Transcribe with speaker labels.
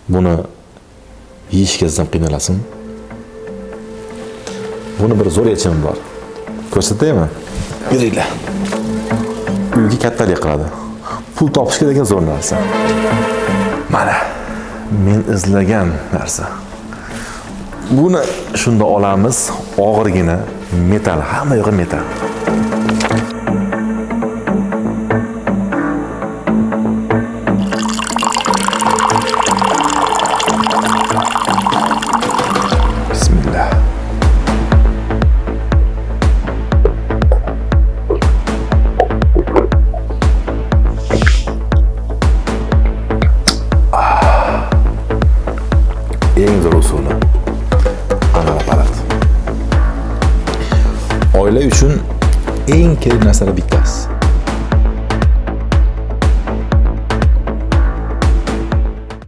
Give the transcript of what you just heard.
Speaker 1: Buni yeyishga ham qiynalasin. Buni bir zo'r yechimi bor. Ko'rsataymi? Yuringlar. Uyga kattalik qiladi. Pul topishga degan zo'r narsa. Mana men izlagan narsa. Buni shunda olamiz, og'irgina metal, hamma yog'i metal. Bismillah. Eng zo'r usuli. Ana aparat. Oila uchun eng kerak narsalar bittasi.